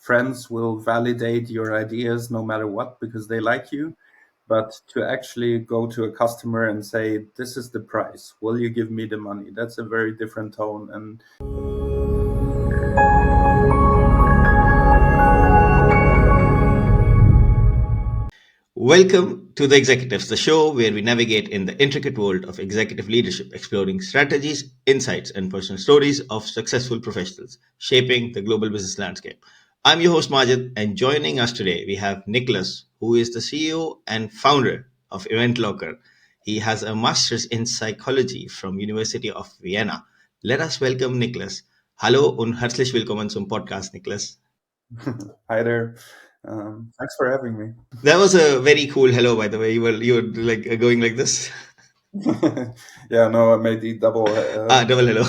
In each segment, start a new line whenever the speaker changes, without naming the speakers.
friends will validate your ideas no matter what because they like you. But to actually go to a customer and say, this is the price, will you give me the money? That's a very different tone. And
Welcome to The Executives, the show where we navigate in the intricate world of executive leadership, exploring strategies, insights, and personal stories of successful professionals shaping the global business landscape. I'm your host, Majid, and joining us today, we have Niklas, who is the CEO and founder of EventLocker. He has a master's in psychology from University of Vienna. Let us welcome Niklas. Hallo und herzlich willkommen zum Podcast, Niklas.
hi there. Thanks for having me.
That was a very cool hello, by the way. You were like going like this.
Yeah, no, I made the double
Double hello.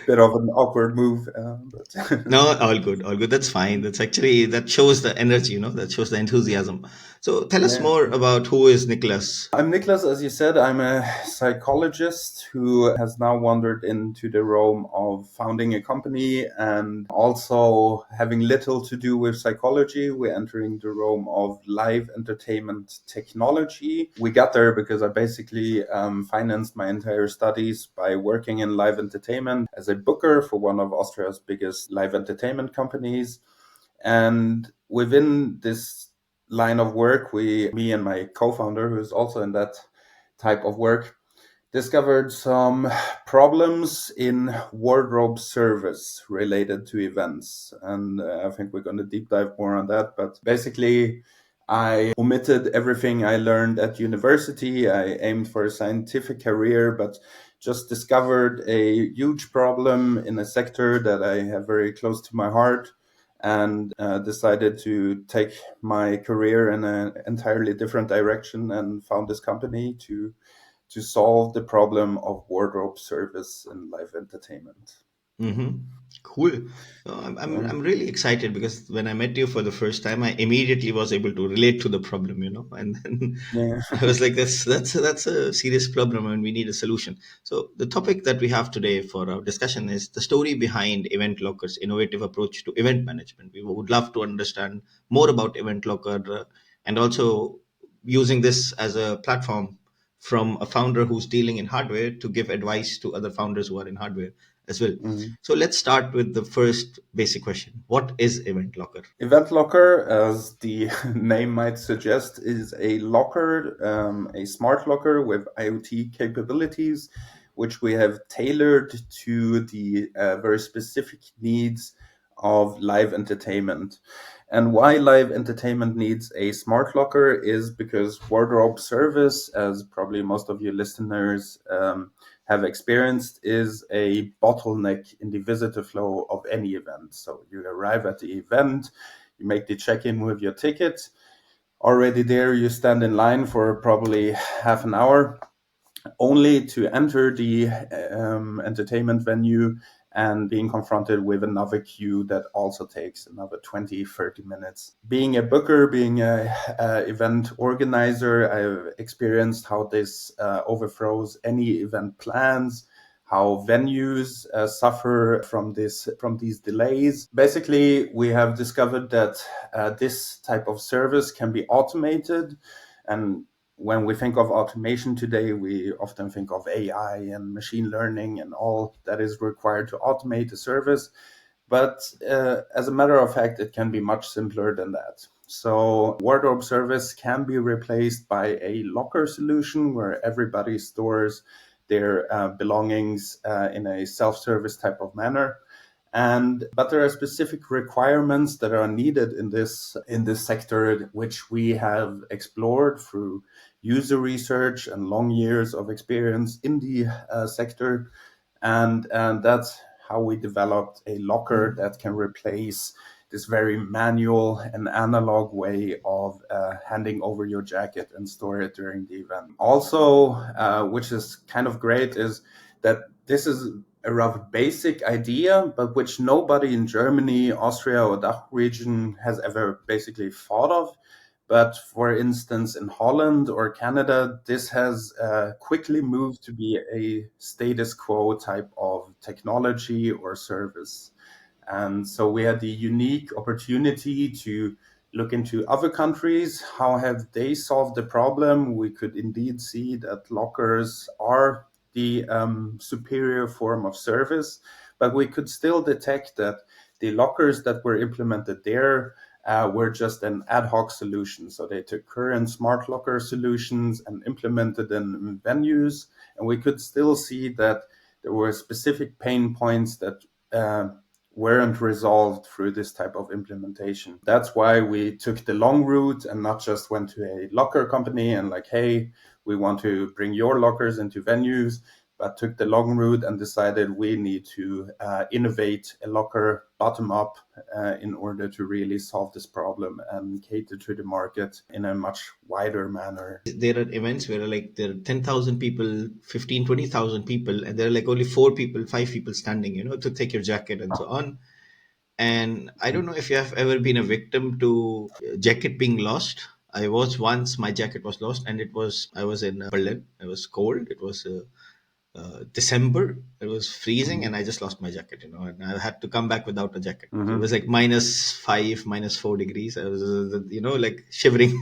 bit of an awkward move, but
No, all good, all good. That's fine. That shows the energy, that shows the enthusiasm. So tell us
yeah.
more about who is Niklas.
I'm Niklas, as you said. I'm a psychologist who has now wandered into the realm of founding a company and also having little to do with psychology. We're entering the realm of live entertainment technology. We got there because I basically financed my entire studies by working in live entertainment as a booker for one of Austria's biggest live entertainment companies. And within this line of work, me and my co-founder, who is also in that type of work, discovered some problems in wardrobe service related to events. And I think we're going to deep dive more on that. But basically, I omitted everything I learned at university. I aimed for a scientific career, but just discovered a huge problem in a sector that I have very close to my heart, and decided to take my career in an entirely different direction and found this company to solve the problem of wardrobe service in live entertainment.
Mm-hmm. Cool. I'm really excited because when I met you for the first time, I immediately was able to relate to the problem, and then
Yeah.
I was like, that's a serious problem and we need a solution. So the topic that we have today for our discussion is the story behind EventLocker's innovative approach to event management. We would love to understand more about EventLocker and also using this as a platform from a founder who's dealing in hardware to give advice to other founders who are in hardware as well.
Mhm.
So let's start with the first basic question. What is EventLocker?
EventLocker, as the name might suggest, is a locker, a smart locker with IoT capabilities, which we have tailored to the very specific needs of live entertainment. And why live entertainment needs a smart locker is because wardrobe service, as probably most of your listeners have experienced, is a bottleneck in the visitor flow of any event. So you arrive at the event, you make the check-in with your ticket. Already there, you stand in line for probably half an hour, only to enter the entertainment venue and being confronted with another queue that also takes another 20, 30 minutes. Being a booker, being a event organizer, I've experienced how this overthrows any event plans, how venues suffer from these delays. Basically, we have discovered that this type of service can be automated. And when we think of automation today, we often think of AI and machine learning and all that is required to automate a service. But as a matter of fact, it can be much simpler than that. So wardrobe service can be replaced by a locker solution where everybody stores their belongings in a self-service type of manner. But there are specific requirements that are needed in this sector, which we have explored through user research and long years of experience in the sector, and that's how we developed a locker that can replace this very manual and analog way of handing over your jacket and store it during the event. Also, which is kind of great, is that this is a rather basic idea, but which nobody in Germany, Austria, or DACH region has ever basically thought of. But for instance, in Holland or Canada, this has quickly moved to be a status quo type of technology or service. And so we had the unique opportunity to look into other countries. How have they solved the problem? We could indeed see that lockers are the superior form of service, but we could still detect that the lockers that were implemented there were just an ad hoc solution. So they took current smart locker solutions and implemented them in venues, and we could still see that there were specific pain points that weren't resolved through this type of implementation. That's why we took the long route and not just went to a locker company and like, hey, we want to bring your lockers into venues, but took the long route and decided we need to innovate a locker bottom up in order to really solve this problem and cater to the market in a much wider manner.
There are events where like there are 10,000 people, 15, 20,000 people, and there are like only 4 people, 5 people standing, to take your jacket and so on. And I don't know if you have ever been a victim to jacket being lost. I was once, my jacket was lost, and I was in Berlin. It was cold. It was December. It was freezing, and I just lost my jacket, and I had to come back without a jacket. So it was like -5, -4 degrees. I was, like shivering.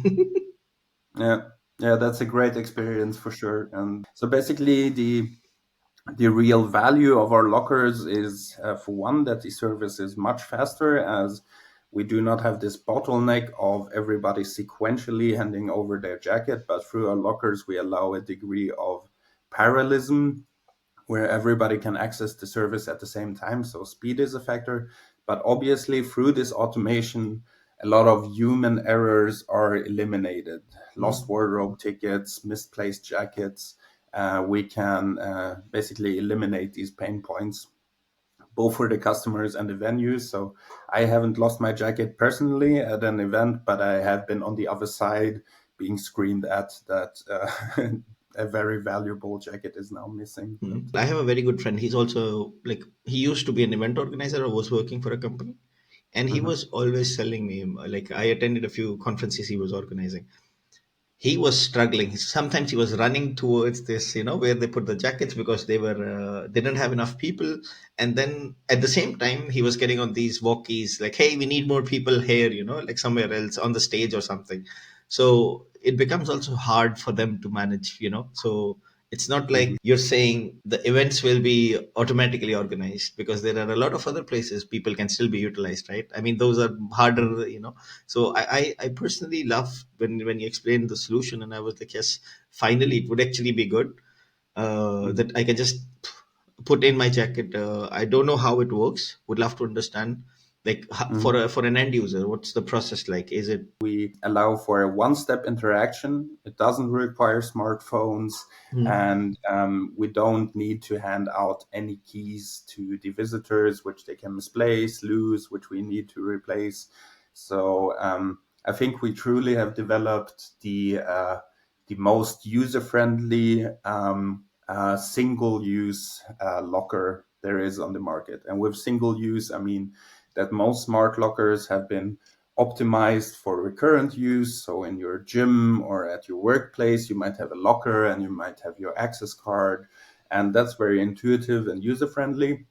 Yeah, that's a great experience for sure. And so basically, the real value of our lockers is, for one, that the service is much faster, as we do not have this bottleneck of everybody sequentially handing over their jacket, but through our lockers, we allow a degree of parallelism where everybody can access the service at the same time. So speed is a factor, but obviously through this automation, a lot of human errors are eliminated. Lost wardrobe tickets, misplaced jackets. We can basically eliminate these pain points, both for the customers and the venues. So I haven't lost my jacket personally at an event, but I have been on the other side being screamed at that a very valuable jacket is now missing.
I have a very good friend. He's also like, he used to be an event organizer or was working for a company. And he was always telling me, like, I attended a few conferences he was organizing. He was struggling. Sometimes he was running towards this, where they put the jackets because they didn't have enough people. And then at the same time, he was getting on these walkies like, hey, we need more people here, like somewhere else on the stage or something. So it becomes also hard for them to manage, So it's not like you're saying the events will be automatically organized, because there are a lot of other places people can still be utilized, right? I mean, those are harder, So I personally love when you explained the solution, and I was like, yes, finally it would actually be good, that I can just put in my jacket. I don't know how it works. Would love to understand, like, for an end user, what's the process like? Is it
We allow for a one-step interaction. It doesn't require smartphones, and we don't need to hand out any keys to the visitors, which they can misplace, lose, which we need to replace. So I think we truly have developed the most user-friendly single-use locker there is on the market. And with single-use, I mean that most smart lockers have been optimized for recurrent use. So in your gym or at your workplace, you might have a locker and you might have your access card, and that's very intuitive and user-friendly.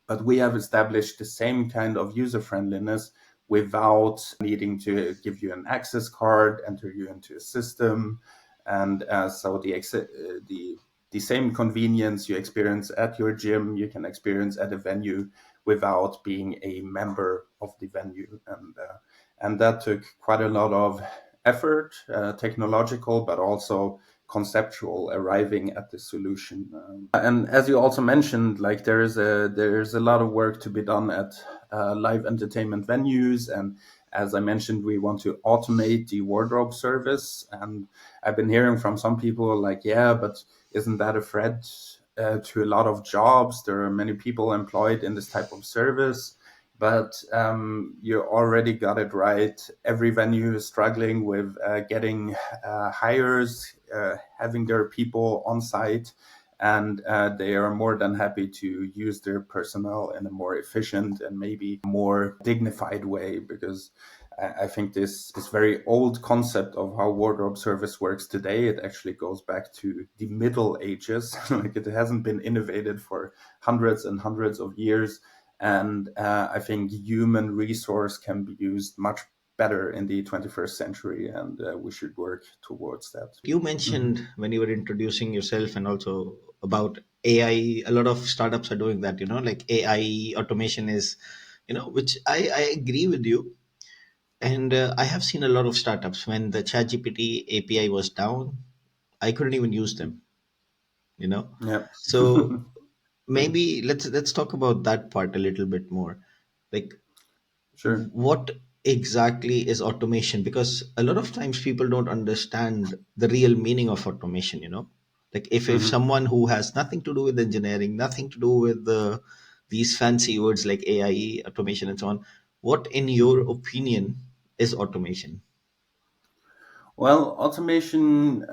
But we have established the same kind of user-friendliness without needing to give you an access card, enter you into a system. And so the same convenience you experience at your gym, you can experience at a venue without being a member of the venue. And that took quite a lot of effort, technological, but also conceptual, arriving at the solution. And as you also mentioned, like there's a lot of work to be done at live entertainment venues. And as I mentioned, we want to automate the wardrobe service. And I've been hearing from some people like, yeah, but isn't that a threat to a lot of jobs? There are many people employed in this type of service. But you already got it right. Every venue is struggling with getting hires, having their people on site, and they are more than happy to use their personnel in a more efficient and maybe more dignified way, because I think this very old concept of how wardrobe service works today, it actually goes back to the Middle Ages. Like it hasn't been innovated for hundreds and hundreds of years. And I think human resource can be used much better in the 21st century, and we should work towards that.
You
Hmm.
mentioned when you were introducing yourself and also about AI, a lot of startups are doing that, like AI automation is, which I agree with you. And I have seen a lot of startups when the ChatGPT API was down, I couldn't even use them, you know.
Yeah.
So maybe let's talk about that part a little bit more. Like,
Sure.
what exactly is automation? Because a lot of times people don't understand the real meaning of automation, like if
Hmm.
someone who has nothing to do with engineering, nothing to do with these fancy words like AI automation and so on, what in your opinion is automation?
Well, automation,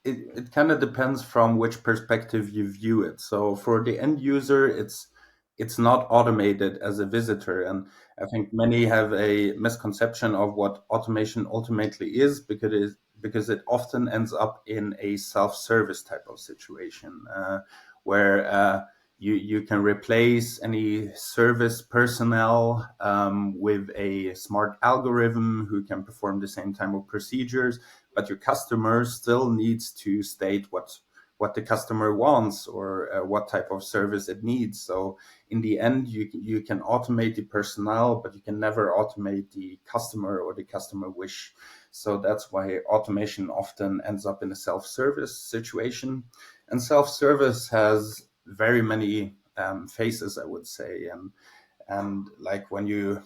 it kind of depends from which perspective you view it. So for the end user, it's not automated as a visitor. And I think many have a misconception of what automation ultimately is, because it often ends up in a self-service type of situation, where you can replace any service personnel with a smart algorithm who can perform the same type of procedures, but your customer still needs to state what the customer wants, or what type of service it needs. So in the end, you can automate the personnel, but you can never automate the customer or the customer wish. So that's why automation often ends up in a self-service situation. And self-service has very many phases, I would say. And like when you,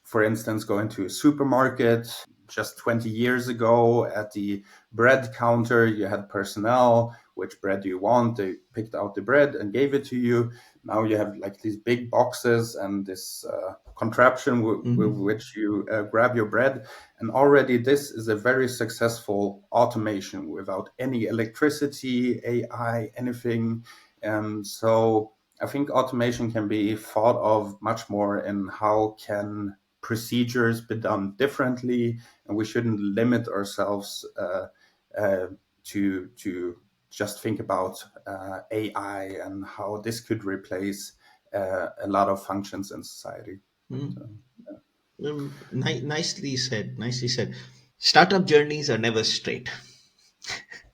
for instance, go into a supermarket, just 20 years ago at the bread counter, you had personnel. Which bread do you want? They picked out the bread and gave it to you. Now you have like these big boxes and this contraption with
Hmm.
which you grab your bread. And already this is a very successful automation without any electricity, AI, anything. So I think automation can be thought of much more in how can procedures be done differently, and we shouldn't limit ourselves uh, to just think about AI and how this could replace a lot of functions in society. So,
Nicely said, nicely said. Startup journeys are never straight.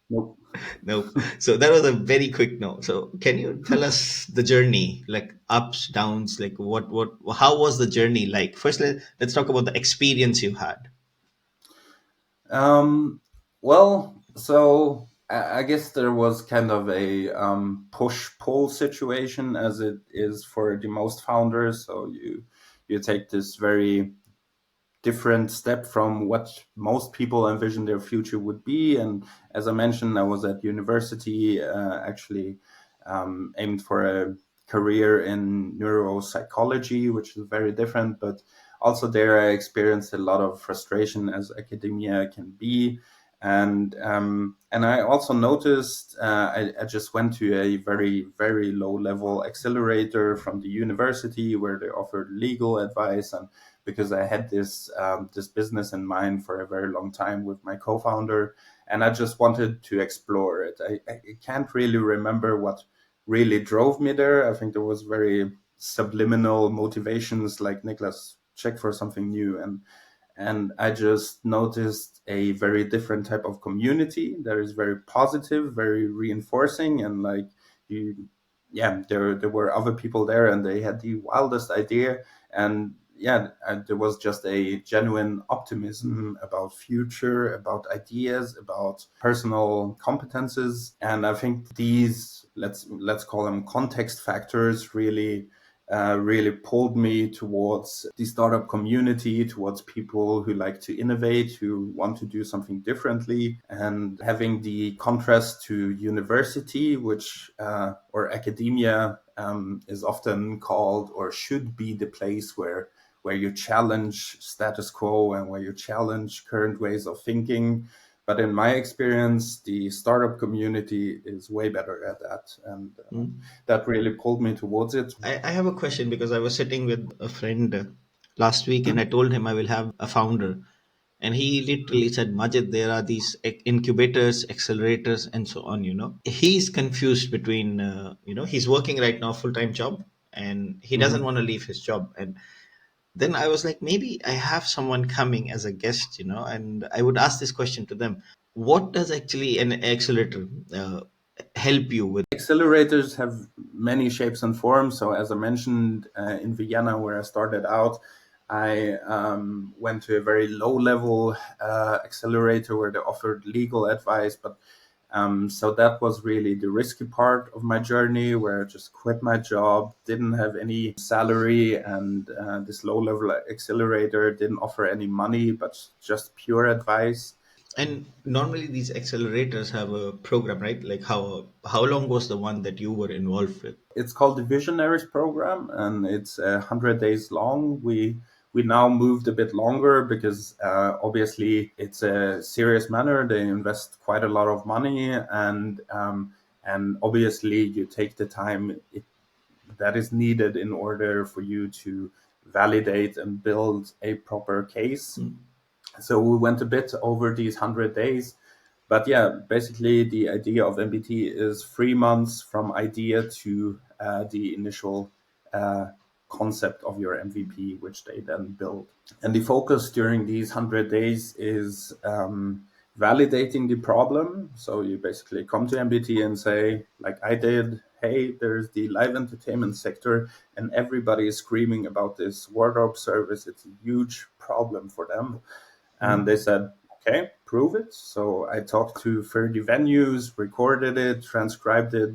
nope.
No. So that was a very quick no. So can you tell us the journey, like ups, downs, like how was the journey like? First, let's talk about the experience you had.
Um, well, so I guess there was kind of a push-pull situation, as it is for the most founders. So you take this very different step from what most people envision their future would be. And as I mentioned, I was at university, actually aimed for a career in neuropsychology, which is very different. But also there, I experienced a lot of frustration, as academia can be. And I also noticed, I just went to a very, very low level accelerator from the university where they offered legal advice, and because I had this business in mind for a very long time with my co-founder, and I just wanted to explore it. I can't really remember what really drove me there. I think there was very subliminal motivations, like Niklas, check for something new, and I just noticed a very different type of community that is very positive, very reinforcing, and like you, yeah, there were other people there, and they had the wildest idea, and yeah, there was just a genuine optimism about future, about ideas, about personal competences, and I think these, let's call them context factors, really pulled me towards the startup community, towards people who like to innovate, who want to do something differently, and having the contrast to university, which or academia is often called or should be the place where you challenge status quo and where you challenge current ways of thinking. But in my experience, the startup community is way better at that, and that really pulled me towards it.
I have a question because I was sitting with a friend last week and I told him I will have a founder. And he literally said, Majid, there are these incubators, accelerators, and so on. He's confused between, he's working right now, full time job. and he doesn't
Mhm.
want to leave his job. And then I was like, maybe I have someone coming as a guest, and I would ask this question to them. What does actually an accelerator help you with?
Accelerators have many shapes and forms. So, as I mentioned, in Vienna, where I started out, I went to a very low level accelerator where they offered legal advice. But so that was really the risky part of my journey, where I just quit my job, didn't have any salary, and this low level accelerator didn't offer any money, but just pure advice.
And normally these accelerators have a program, right? Like how long was the one that you were involved with?
It's called the Visionaries Program, and it's 100 days long. We now moved a bit longer because obviously it's a serious matter. They invest quite a lot of money, and obviously you take the time that is needed in order for you to validate and build a proper case. So we went a bit over these 100 days, but yeah, basically the idea of MBT is 3 months from idea to the initial uh, concept of your MVP, which they then build. And the focus during these 100 days is validating the problem. So you basically come to MBT and say, like I did, hey, there's the live entertainment sector, and everybody is screaming about this wardrobe service. It's a huge problem for them. And they said, okay, prove it. So I talked to 30 venues, recorded it, transcribed it,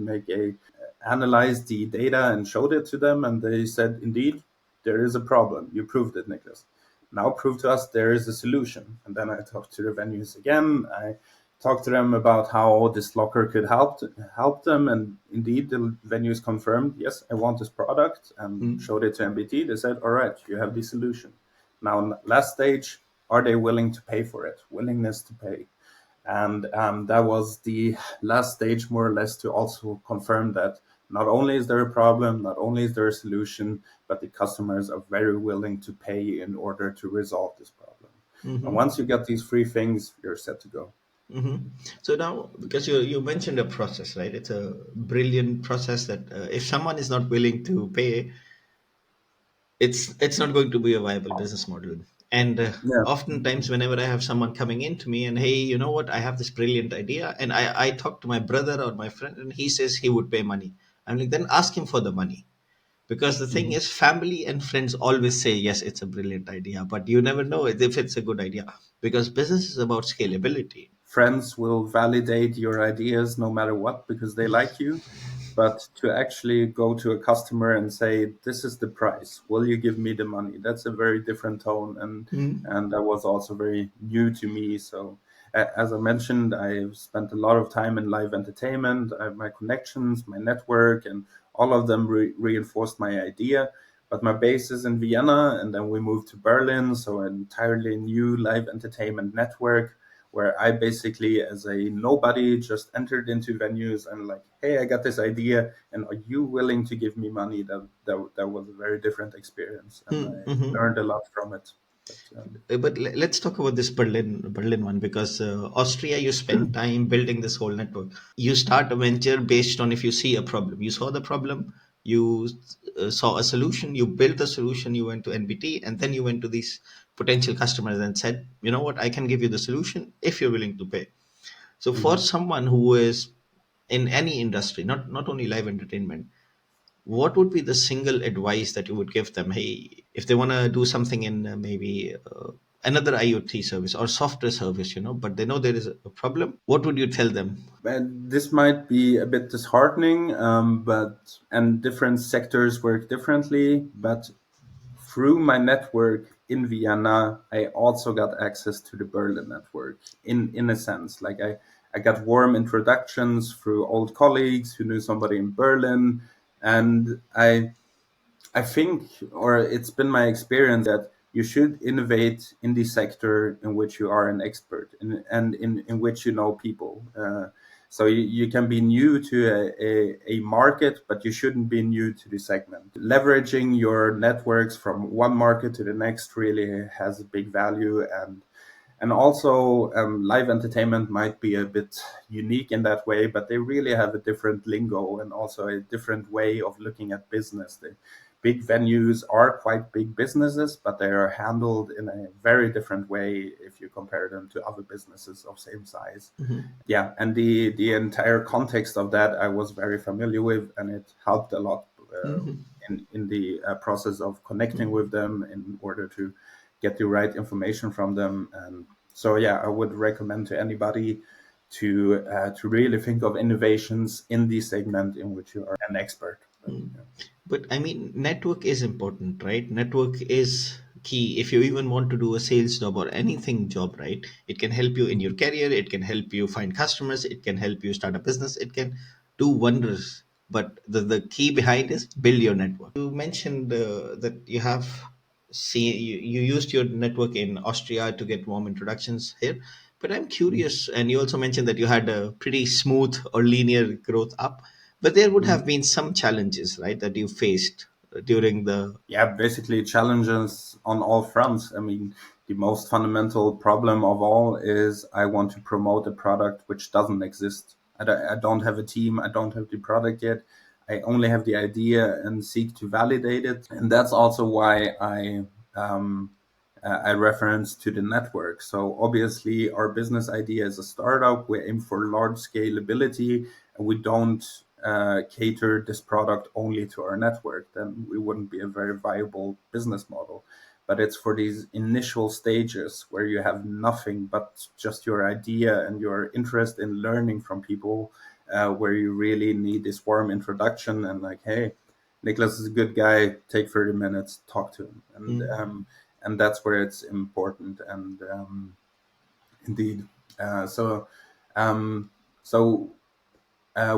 analyzed the data and showed it to them. And they said, indeed, there is a problem. You proved it, Niklas. Now prove to us there is a solution. And then I talked to the venues again. I talked to them about how this locker could help them. And indeed, the venues confirmed, yes, I want this product, and showed it to MBT. They said, all right, you have the solution. Now, last stage, are they willing to pay for it? Willingness to pay. And that was the last stage, more or less, to also confirm that not only is there a problem, not only is there a solution, but the customers are very willing to pay in order to resolve this problem. And once you get these three things, you're set to go.
So now, because you mentioned a process, right? It's a brilliant process that if someone is not willing to pay, it's not going to be a viable business model. And
Yeah.
oftentimes whenever I have someone coming in to me and, hey, you know what, I have this brilliant idea, and I talk to my brother or my friend and he says he would pay money, I'm like, then ask him for the money. Because the thing
Mhm.
is, family and friends always say yes, it's a brilliant idea, but you never know if it's a good idea, because business is about scalability.
Friends will validate your ideas no matter what because they like you. But to actually go to a customer and say, "This is the price. Will you give me the money?" That's a very different tone, and that was also very new to me. So, as I mentioned, I've spent a lot of time in live entertainment. I have my connections, my network, and all of them reinforced my idea. But my base is in Vienna, and then we moved to Berlin, so an entirely new live entertainment network where I basically, as a nobody, just entered into venues and like, hey, I got this idea, and are you willing to give me money? That was a very different experience, and I learned a lot from it. But
But let's talk about this Berlin one, because Austria, you spend time building this whole network. You start a venture based on, if you see a problem, you saw the problem, you saw a solution, you built the solution, you went to NBT, and then you went to these potential customers and said, you know what, I can give you the solution if you're willing to pay. So for
mhm.
someone who is in any industry, not only live entertainment, what would be the single advice that you would give them? Hey, if they want to do something in maybe another IoT service or software service, but they know there is a problem, what would you tell them?
And this might be a bit disheartening, but and different sectors work differently. But through my network in Vienna, I also got access to the Berlin network in a sense. Like I got warm introductions through old colleagues who knew somebody in Berlin. And I think, or it's been my experience that you should innovate in the sector in which you are an expert and in which you know people. So you can be new to a market, but you shouldn't be new to the segment. Leveraging your networks from one market to the next really has a big value. And also, live entertainment might be a bit unique in that way, but they really have a different lingo and also a different way of looking at business. The big venues are quite big businesses, but they are handled in a very different way if you compare them to other businesses of same size.
Mhm.
Yeah, and the entire context of that I was very familiar with, and it helped a lot
Mhm.
in the process of connecting with them in order to get the right information from them. And so, yeah, I would recommend to anybody to really think of innovations in the segment in which you are an expert. But,
Mm.
yeah.
But I mean, network is important, right? Network is key. If you even want to do a sales job or anything job, right? It can help you in your career. It can help you find customers. It can help you start a business. It can do wonders. But the key behind is build your network. You mentioned that you have you used your network in Austria to get warm introductions here. But I'm curious, and you also mentioned that you had a pretty smooth or linear growth up, but there would
Mhm.
have been some challenges, right, that you faced during the.
Yeah, basically challenges on all fronts. I mean, the most fundamental problem of all is I want to promote a product which doesn't exist. I don't have a team. I don't have the product yet. I only have the idea and seek to validate it. And that's also why I reference to the network. So obviously, our business idea is a startup. We aim for large scalability, and we don't cater this product only to our network. Then we wouldn't be a very viable business model. But it's for these initial stages where you have nothing but just your idea and your interest in learning from people, where you really need this warm introduction and like, hey, Niklas is a good guy. Take 30 minutes, talk to him,
Mm,
and that's where it's important. And indeed, so um, so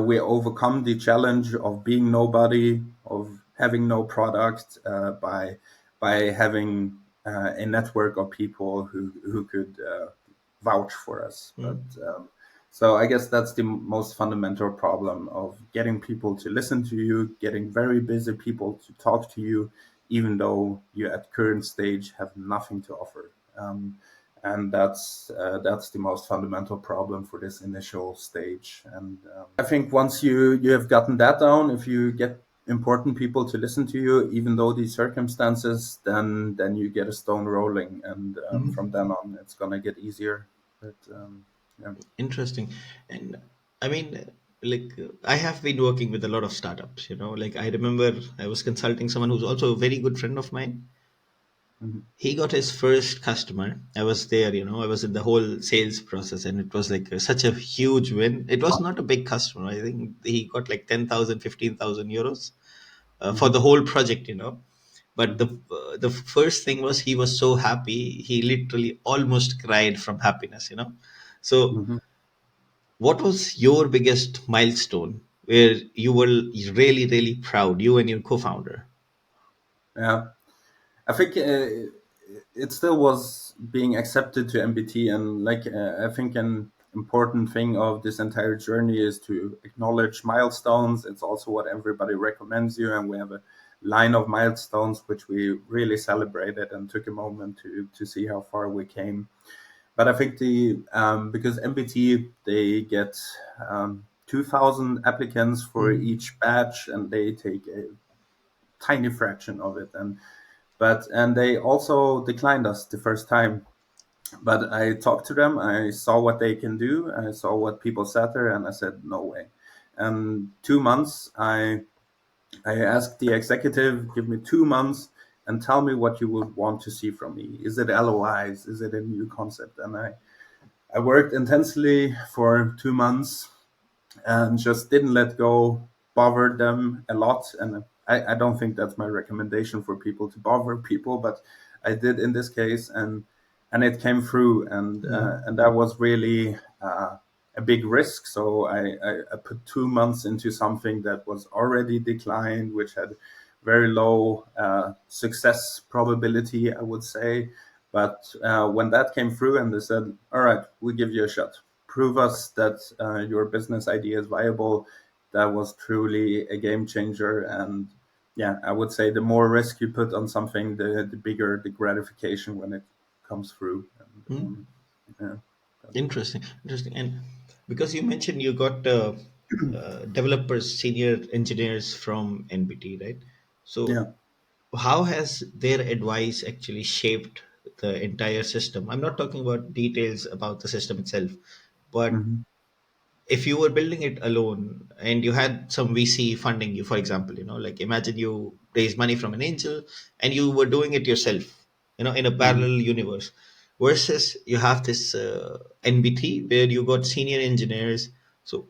we overcome the challenge of being nobody, of having no product, by having a network of people who could vouch for us. But
mm,
so I guess that's the most fundamental problem of getting people to listen to you, getting very busy people to talk to you, even though you at current stage have nothing to offer. And that's the most fundamental problem for this initial stage. And I think once you have gotten that down, if you get important people to listen to you, even though these circumstances, then you get a stone rolling, and from
mm.
then on, it's gonna get easier. But yeah.
Interesting. And I mean, like, I have been working with a lot of startups, like I remember I was consulting someone who's also a very good friend of mine.
Mhm.
He got his first customer. I was there, I was in the whole sales process, and it was like such a huge win. It was not a big customer. I think he got like 10,000, 15,000 euros for
Mhm.
the whole project, but the
Mhm.
the first thing was he was so happy, he literally almost cried from happiness. So
Mhm.
what was your biggest milestone where you were really, really proud, you and your co-founder?
Yeah. I think it still was being accepted to MBT, and like I think an important thing of this entire journey is to acknowledge milestones. It's also what everybody recommends you, and we have a line of milestones which we really celebrated and took a moment to see how far we came. But I think the because MBT they get 2,000 applicants for
Mm,
each batch, and they take a tiny fraction of it, and they also declined us the first time. But I talked to them, I saw what they can do, I saw what people said there, and I said no way. And 2 months, I asked the executive, give me 2 months and tell me what you would want to see from me. Is it LOIs? Is it a new concept? And I worked intensely for 2 months and just didn't let go, bothered them a lot. And I don't think that's my recommendation for people to bother people, but I did in this case, and it came through, and that was really a big risk. So I put 2 months into something that was already declined, which had very low success probability, I would say. But when that came through and they said, all right, we give you a shot, prove us that your business idea is viable, that was truly a game changer. And yeah, I would say the more risk you put on something, the bigger the gratification when it comes through. And,
mm.
Yeah.
Interesting, interesting. And because you mentioned you got developers, senior engineers from NBT, right? So
Yeah.
how has their advice actually shaped the entire system? I'm not talking about details about the system itself, but
Hmm.
if you were building it alone and you had some VC funding you, for example, like imagine you raise money from an angel and you were doing it yourself, in a
Hmm.
parallel universe, versus you have this NBT where you got senior engineers. So,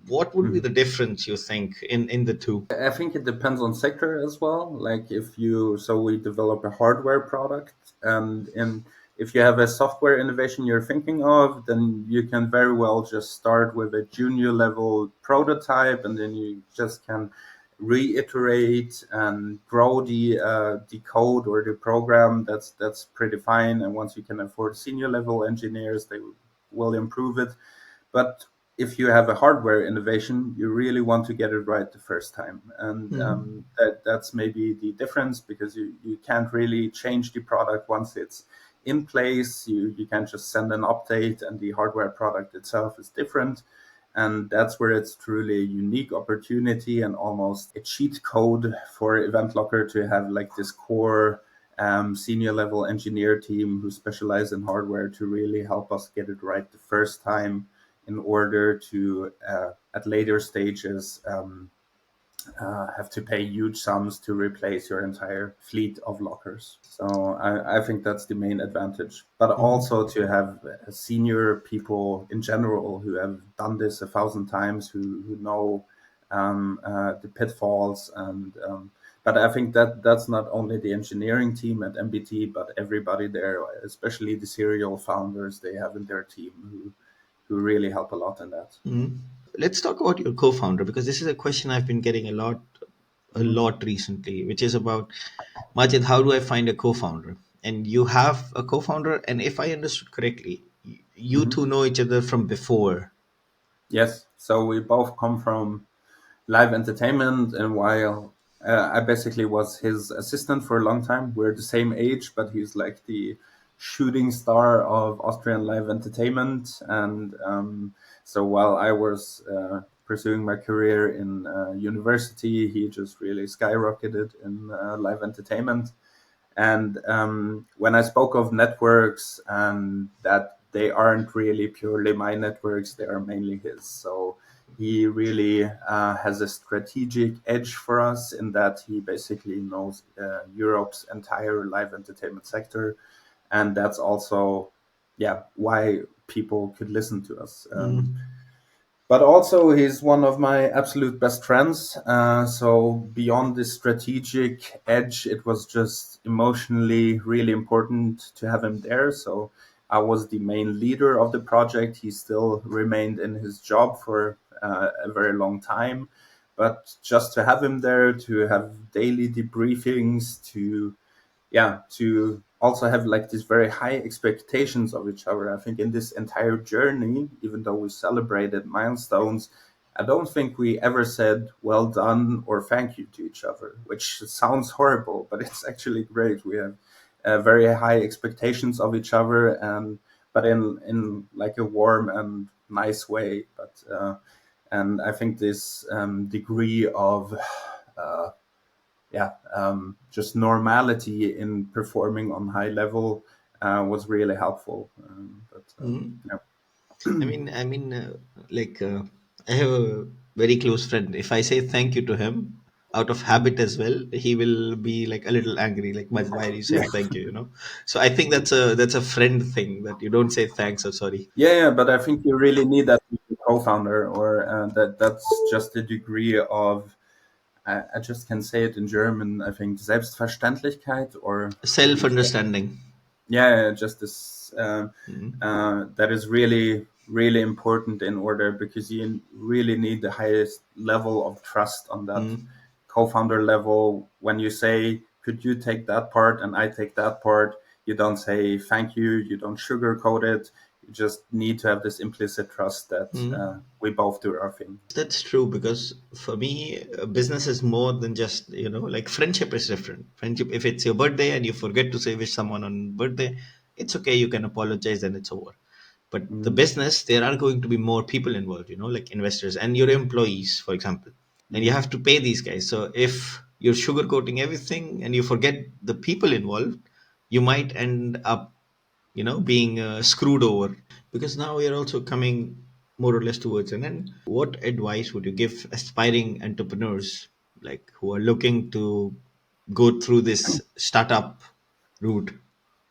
what would be
Hmm.
the difference you think in the two?
I think it depends on sector as well. Like if you, so we develop a hardware product, and if you have a software innovation you're thinking of, then you can very well just start with a junior level prototype, and then you just can reiterate and grow the code or the program. That's pretty fine. And once you can afford senior level engineers, they will improve it. But if you have a hardware innovation, you really want to get it right the first time, and
Mm,
that's maybe the difference, because you can't really change the product once it's in place. You can't just send an update, and the hardware product itself is different. And that's where it's truly a unique opportunity and almost a cheat code for EventLocker to have like this core senior level engineer team who specialize in hardware to really help us get it right the first time, in order to at later stages have to pay huge sums to replace your entire fleet of lockers. So I think that's the main advantage. But
mm,
also to have senior people in general who have done this 1,000 times, who know the pitfalls. But I think that that's not only the engineering team at MBT, but everybody there, especially the serial founders they have in their team, who really help a lot in that.
mm. Let's talk about your co-founder, because this is a question I've been getting a
Mhm.
lot recently, which is about, Majid, how do I find a co-founder? And you have a co-founder, and if I understood correctly, you
Mhm.
two know each other from before.
Yes, so we both come from live entertainment, and while I basically was his assistant for a long time, we're the same age, but he's like the shooting star of Austrian live entertainment. And so while I was pursuing my career in university, he just really skyrocketed in live entertainment. And when I spoke of networks, and that they aren't really purely my networks, they are mainly his. So he really has a strategic edge for us in that he basically knows Europe's entire live entertainment sector. And that's also, yeah, why people could listen to us.
Mm,
But also, he's one of my absolute best friends. So beyond this strategic edge, it was just emotionally really important to have him there. So I was the main leader of the project. He still remained in his job for a very long time. But just to have him there, to have daily debriefings, to also have like these very high expectations of each other. I think in this entire journey, even though we celebrated milestones, I don't think we ever said well done or thank you to each other, which sounds horrible, but it's actually great. We have very high expectations of each other, and but in like a warm and nice way. But and I think this degree of just normality in performing on high level was really helpful.
mm.
Yeah.
Like, I have a very close friend. If I say thank you to him out of habit as well, he will be like a little angry. Like, "Majid, why are you
Yeah.
saying thank you?" So I think that's a friend thing, that you don't say thanks or sorry.
Yeah, but I think you really need that with your co-founder, or that's just a degree of, I just can say it in German, I think Selbstverständlichkeit, or how do
Self
you say?
understanding.
Yeah, just this
Mm,
that is really really important, in order because you really need the highest level of trust on that
mm,
co-founder level. When you say, could you take that part and I take that part, you don't say thank you, you don't sugarcoat it. You just need to have this implicit trust that
mm.
we both do our thing.
That's true, because for me, business is more than just, like friendship is different. Friendship, if it's your birthday and you forget to say wish someone on birthday, it's okay. You can apologize and it's over. But the
Mm,
business, there are going to be more people involved, like investors and your employees, for example. And you
mm.
have to pay these guys. So if you're sugarcoating everything and you forget the people involved, you might end up, being screwed over. Because now we are also coming more or less towards an end. What advice would you give aspiring entrepreneurs, like who are looking to go through this startup route?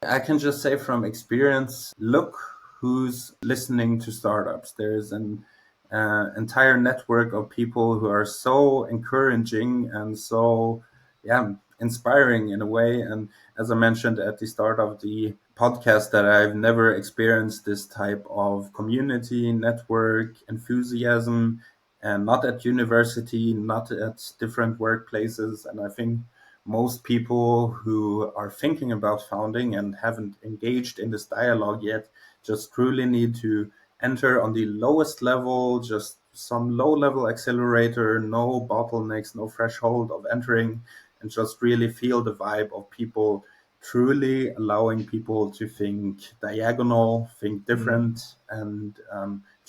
I can just say from experience, look who's listening to startups. There's an entire network of people who are so encouraging and so, yeah, inspiring in a way. And as I mentioned at the start of the podcast, that I've never experienced this type of community, network, enthusiasm, and not at university, not at different workplaces. And I think most people who are thinking about founding and haven't engaged in this dialogue yet just truly need to enter on the lowest level, just some low level accelerator, no bottlenecks, no threshold of entering, and just really feel the vibe of people truly allowing people to think diagonal, think
Mm.
different, and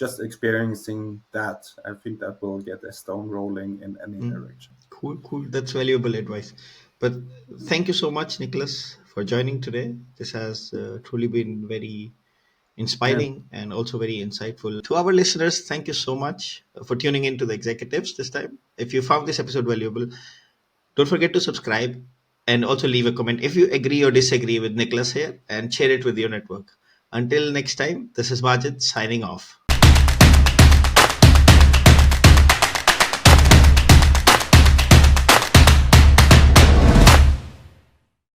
just experiencing that. I think that will get a stone rolling in any
Mm.
direction.
Cool, cool. That's valuable advice. But thank you so much, Nicholas, for joining today. This has truly been very
Yeah.
inspiring and also very insightful. To our listeners, thank you so much for tuning in to the executives this time. If you found this episode valuable, don't forget to subscribe and also leave a comment if you agree or disagree with Nicholas here, and share it with your network. Until next time, this is Majid signing off.